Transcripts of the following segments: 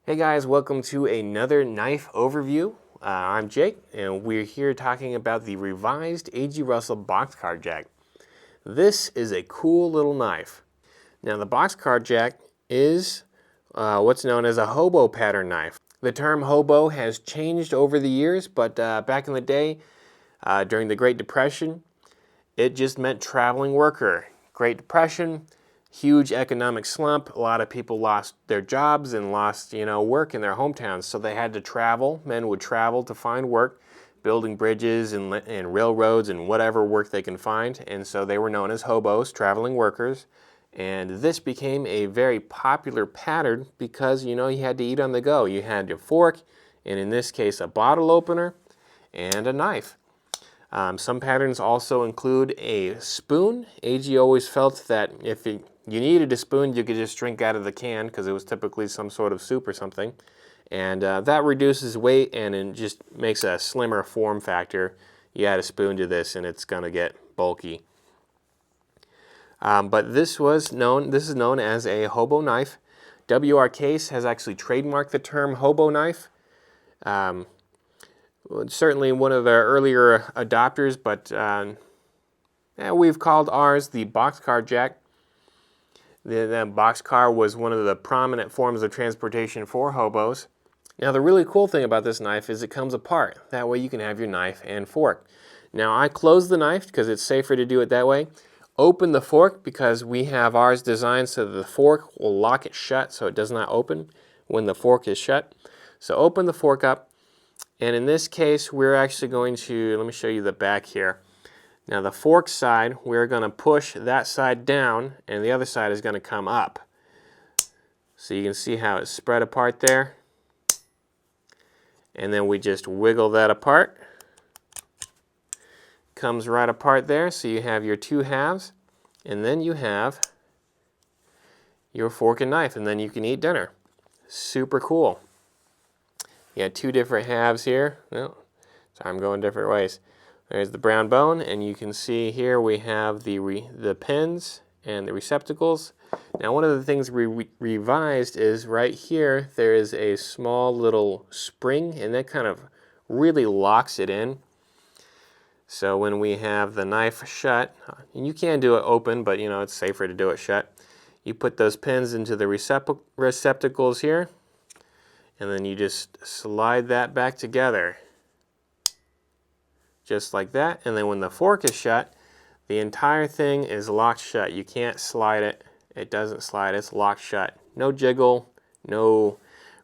Hey guys, welcome to another knife overview. I'm Jake, and we're here talking about the revised A.G. Russell Boxcar Jack. This is a cool little knife. Now the Boxcar Jack is what's known as a hobo pattern knife. The term hobo has changed over the years, but back in the day, during the Great Depression, it just meant traveling worker. Great Depression, huge economic slump. A lot of people lost their jobs and lost, work in their hometowns. So they had to travel. Men would travel to find work, building bridges and railroads and whatever work they can find. And so they were known as hobos, traveling workers. And this became a very popular pattern because, you had to eat on the go. You had your fork, and in this case, a bottle opener and a knife. Some patterns also include a spoon. AG always felt that if you needed a spoon, you could just drink out of the can because it was typically some sort of soup or something. And that reduces weight and it just makes a slimmer form factor. You add a spoon to this and it's going to get bulky. But this is known as a hobo knife. W.R. Case has actually trademarked the term hobo knife. Certainly one of the earlier adopters, but we've called ours the Boxcar Jack. The boxcar was one of the prominent forms of transportation for hobos. Now the really cool thing about this knife is it comes apart. That way you can have your knife and fork. Now I close the knife because it's safer to do it that way. Open the fork because we have ours designed so that the fork will lock it shut so it does not open when the fork is shut. So open the fork up. And in this case, we're actually going to, let me show you the back here. Now the fork side, we're going to push that side down and the other side is going to come up. So you can see how it's spread apart there. And then we just wiggle that apart. Comes right apart there, so you have your two halves. And then you have your fork and knife, and then you can eat dinner. Super cool. You got two different halves here. Well, sorry, I'm going different ways. There's the brown bone, and you can see here we have the pins and the receptacles. Now, one of the things we revised is right here, there is a small little spring, and that kind of really locks it in. So when we have the knife shut, and you can do it open, but it's safer to do it shut. You put those pins into the receptacles here. And then you just slide that back together, just like that. And then when the fork is shut, the entire thing is locked shut. You can't slide it. It doesn't slide. It's locked shut. No jiggle, no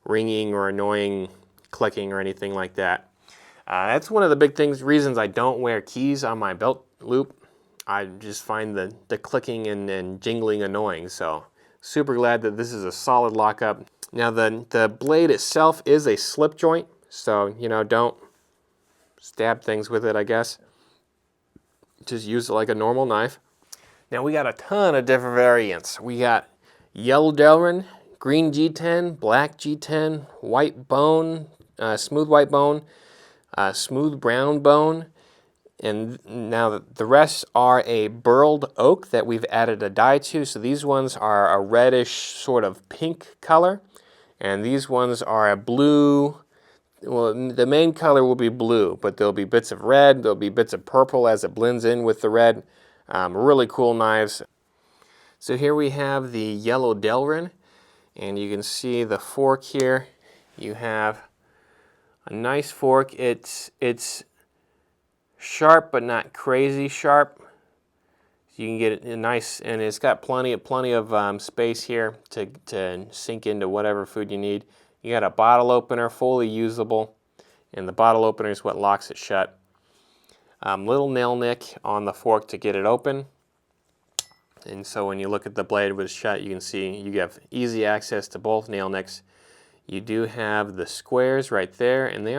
ringing or annoying clicking or anything like that. That's one of the big reasons I don't wear keys on my belt loop. I just find the clicking and jingling annoying. So super glad that this is a solid lockup. Now the blade itself is a slip joint, so don't stab things with it, I guess. Just use it like a normal knife. Now we got a ton of different variants. We got yellow Delrin, green G10, black G10, white bone, smooth white bone, smooth brown bone, and now the rest are a burled oak that we've added a dye to. So these ones are a reddish sort of pink color. And these ones are a blue. Well, the main color will be blue, but there'll be bits of red, there'll be bits of purple as it blends in with the red. Really cool knives. So here we have the yellow Delrin, and you can see the fork here. You have a nice fork. It's sharp, but not crazy sharp. You can get it nice, and it's got plenty of space here to sink into whatever food you need. You got a bottle opener, fully usable, and the bottle opener is what locks it shut. Little nail nick on the fork to get it open. And so when you look at the blade with it shut, you can see you have easy access to both nail nicks. You do have the squares right there, and they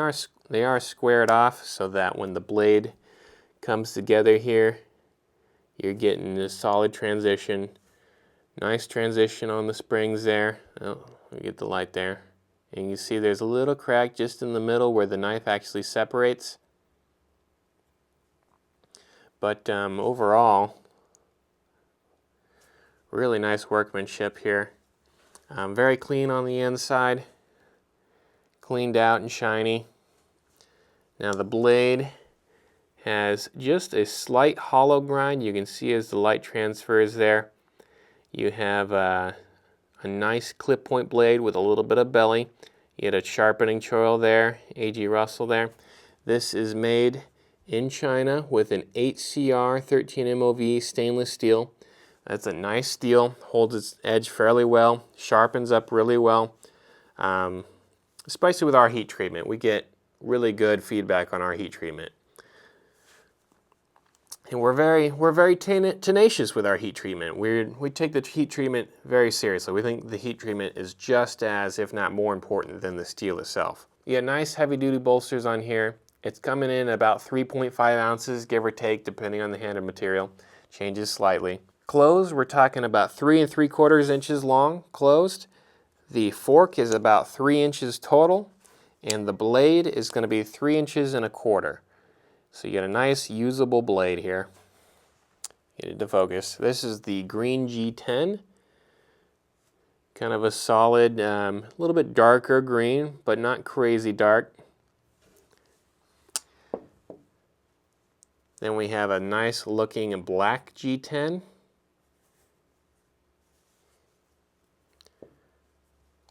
are squared off so that when the blade comes together here, you're getting a solid transition. Nice transition on the springs there. Oh, let me get the light there. And you see there's a little crack just in the middle where the knife actually separates. But overall, really nice workmanship here. Very clean on the inside. cleaned out and shiny. Now the blade has just a slight hollow grind. You can see as the light transfers there. You have a nice clip point blade with a little bit of belly. You get a sharpening choil there, A.G. Russell there. This is made in China with an 8CR 13 MOV stainless steel. That's a nice steel, holds its edge fairly well, sharpens up really well. Especially with our heat treatment, we get really good feedback on our heat treatment. And we're very tenacious with our heat treatment. We take the heat treatment very seriously. We think the heat treatment is just as, if not more important than the steel itself. You get nice heavy-duty bolsters on here. It's coming in about 3.5 ounces, give or take, depending on the handed material. Changes slightly. Closed, we're talking about 3 3/4 inches long, closed. The fork is about 3 inches total, and the blade is going to be 3 1/4 inches. So you get a nice usable blade here. Get it to focus. This is the green G10. Kind of a solid, little bit darker green, but not crazy dark. Then we have a nice looking black G10.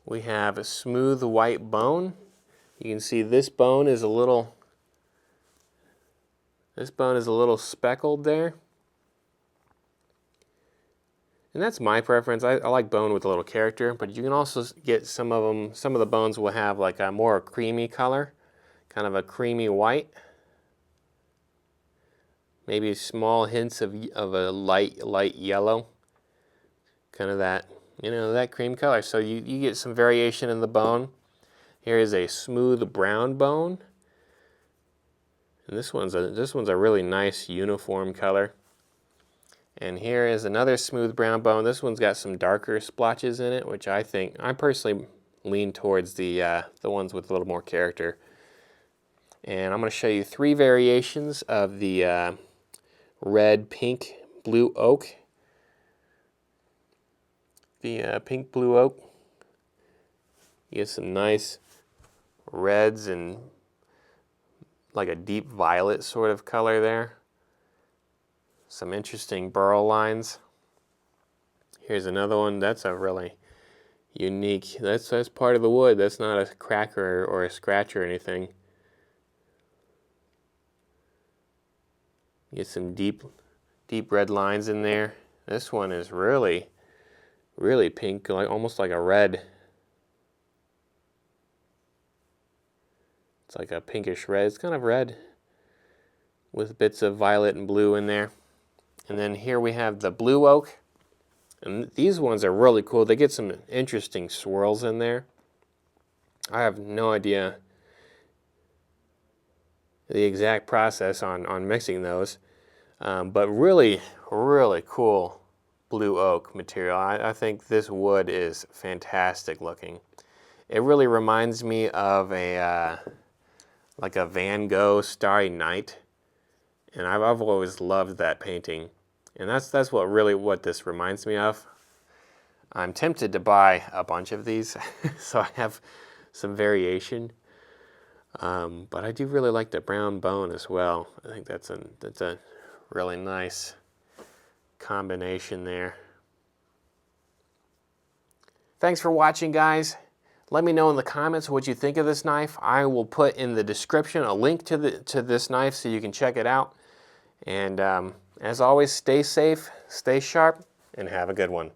We have a smooth white bone. You can see this bone is a little speckled there. And that's my preference. I like bone with a little character, but you can also get some of the bones will have like a more creamy color, kind of a creamy white. Maybe small hints of a light yellow. Kind of that, that cream color. So you get some variation in the bone. Here is a smooth brown bone. And this one's a really nice uniform color. And here is another smooth brown bone. This one's got some darker splotches in it, which I personally lean towards the ones with a little more character. And I'm going to show you 3 variations of the red, pink, blue oak. The pink, blue oak. You get some nice reds and like a deep violet sort of color there. Some interesting burl lines. Here's another one. That's a really unique. That's part of the wood. That's not a cracker or a scratch or anything. Get some deep red lines in there. This one is really pink, almost like a red. It's like a pinkish red. It's kind of red with bits of violet and blue in there. And then here we have the blue oak. And these ones are really cool. They get some interesting swirls in there. I have no idea the exact process on mixing those. But really cool blue oak material. I think this wood is fantastic looking. It really reminds me of like a Van Gogh Starry Night. And I've always loved that painting. And that's what this reminds me of. I'm tempted to buy a bunch of these, so I have some variation. But I do really like the brown bone as well. I think that's a really nice combination there. Thanks for watching, guys. Let me know in the comments what you think of this knife. I will put in the description a link to this knife so you can check it out. And as always, stay safe, stay sharp, and have a good one.